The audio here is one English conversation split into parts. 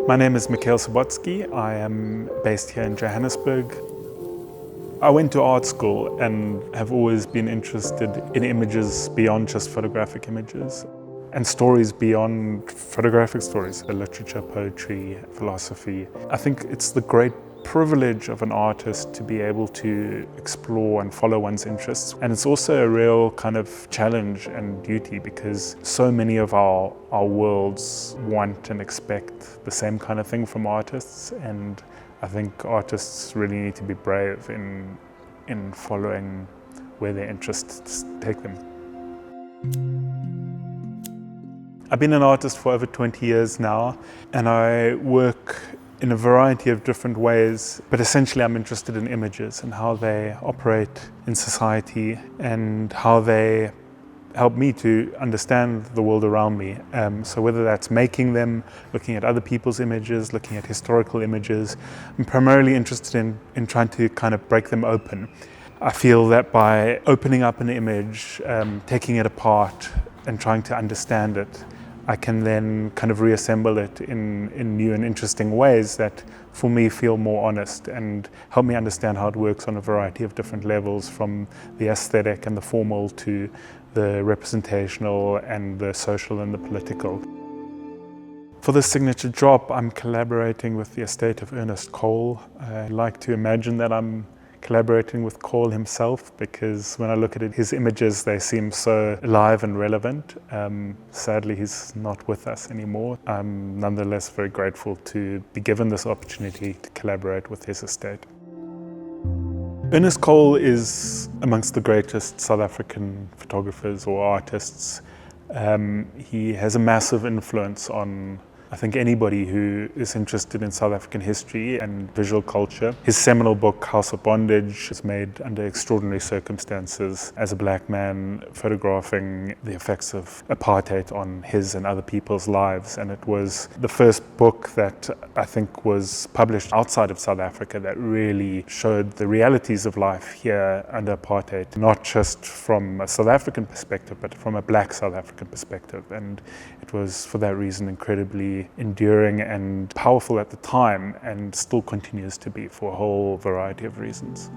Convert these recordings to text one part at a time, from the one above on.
My name is Mikhael Subotzky. I am based here in Johannesburg. I went to art school and have always been interested in images beyond just photographic images and stories beyond photographic stories, literature, poetry, philosophy. I think it's the great privilege of an artist to be able to explore and follow one's interests. And it's also a real kind of challenge and duty because so many of our worlds want and expect the same kind of thing from artists. And I think artists really need to be brave in following where their interests take them. I've been an artist for over 20 years now, and I work in a variety of different ways, but essentially I'm interested in images and how they operate in society and how they help me to understand the world around me. So whether that's making them, looking at other people's images, looking at historical images, I'm primarily interested in trying to kind of break them open. I feel that by opening up an image, taking it apart and trying to understand it, I can then kind of reassemble it in new and interesting ways that for me feel more honest and help me understand how it works on a variety of different levels, from the aesthetic and the formal to the representational and the social and the political. For this signature drop, I'm collaborating with the estate of Ernest Cole. I like to imagine that I'm collaborating with Kole himself, because when I look at it, his images, they seem so alive and relevant. Sadly, he's not with us anymore. I'm nonetheless very grateful to be given this opportunity to collaborate with his estate. Ernest Cole is amongst the greatest South African photographers or artists. He has a massive influence on, I think, anybody who is interested in South African history and visual culture. His seminal book, House of Bondage, is made under extraordinary circumstances as a black man photographing the effects of apartheid on his and other people's lives. And it was the first book that I think was published outside of South Africa that really showed the realities of life here under apartheid, not just from a South African perspective, but from a black South African perspective. And it was, for that reason, incredibly enduring and powerful at the time, and still continues to be for a whole variety of reasons.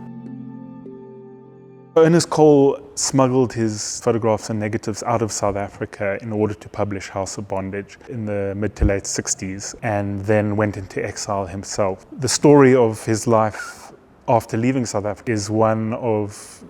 Ernest Cole smuggled his photographs and negatives out of South Africa in order to publish House of Bondage in the mid to late 60s, and then went into exile himself. The story of his life after leaving South Africa is one of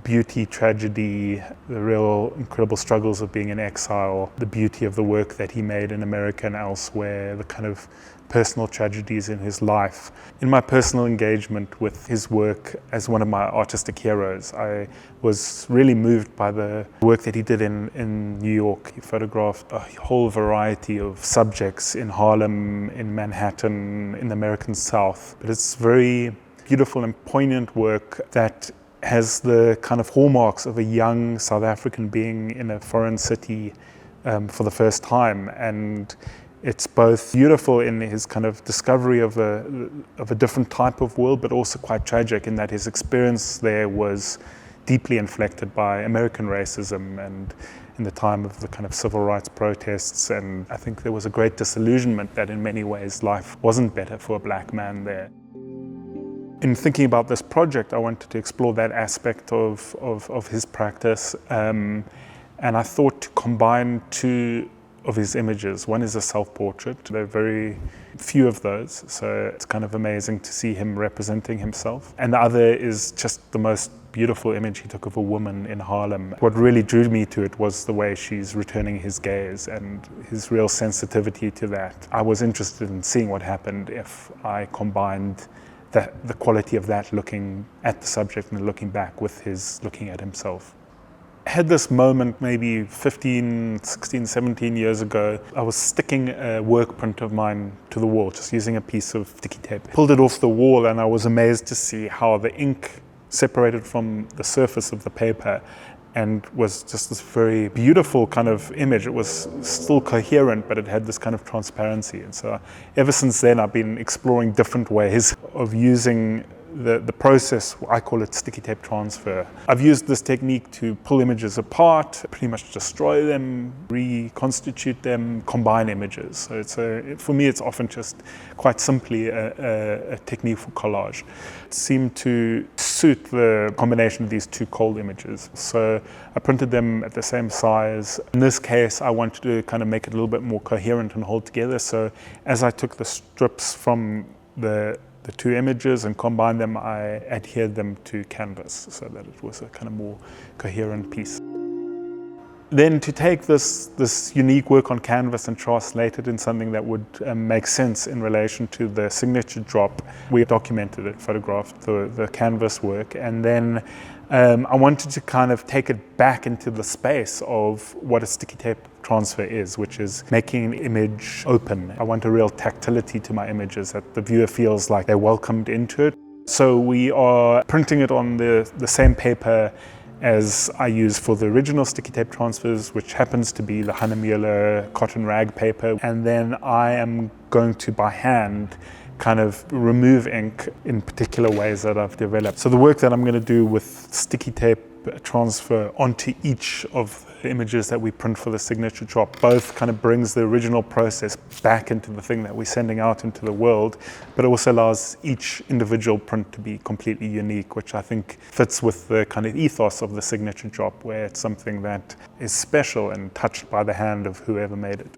beauty, tragedy, the real incredible struggles of being in exile, the beauty of the work that he made in America and elsewhere, the kind of personal tragedies in his life. In my personal engagement with his work as one of my artistic heroes, I was really moved by the work that he did in New York. He photographed a whole variety of subjects in Harlem, in Manhattan, in the American South. But it's very beautiful and poignant work that has the kind of hallmarks of a young South African being in a foreign city for the first time. And it's both beautiful in his kind of discovery of a different type of world, but also quite tragic in that his experience there was deeply inflected by American racism and in the time of the kind of civil rights protests. And I think there was a great disillusionment that in many ways life wasn't better for a black man there. In thinking about this project, I wanted to explore that aspect of his practice, and I thought to combine two of his images. One is a self-portrait. There are very few of those, so it's kind of amazing to see him representing himself. And the other is just the most beautiful image he took of a woman in Harlem. What really drew me to it was the way she's returning his gaze and his real sensitivity to that. I was interested in seeing what happened if I combined the quality of that looking at the subject and looking back with his looking at himself. I had this moment maybe 15, 16, 17 years ago. I was sticking a work print of mine to the wall, just using a piece of sticky tape. Pulled it off the wall and I was amazed to see how the ink separated from the surface of the paper and was just this very beautiful kind of image. It was still coherent, but it had this kind of transparency. And so ever since then, I've been exploring different ways of using the process, I call it sticky tape transfer. I've used this technique to pull images apart, pretty much destroy them, reconstitute them, combine images. So for me, it's often just quite simply a technique for collage. It seemed to suit the combination of these two Kole images. So I printed them at the same size. In this case, I wanted to kind of make it a little bit more coherent and hold together. So as I took the strips from the two images and combined them, I adhered them to canvas so that it was a kind of more coherent piece. Then to take this unique work on canvas and translate it in something that would make sense in relation to the signature drop, we documented it, photographed the canvas work, and then I wanted to kind of take it back into the space of what a sticky tape transfer is, which is making an image open. I want a real tactility to my images, that the viewer feels like they're welcomed into it. So we are printing it on the same paper as I use for the original sticky tape transfers, which happens to be the Hahnemuhle cotton rag paper. And then I am going to, by hand, kind of remove ink in particular ways that I've developed. So the work that I'm going to do with sticky tape transfer onto each of the images that we print for the signature drop both kind of brings the original process back into the thing that we're sending out into the world, but it also allows each individual print to be completely unique, which I think fits with the kind of ethos of the signature drop, where it's something that is special and touched by the hand of whoever made it.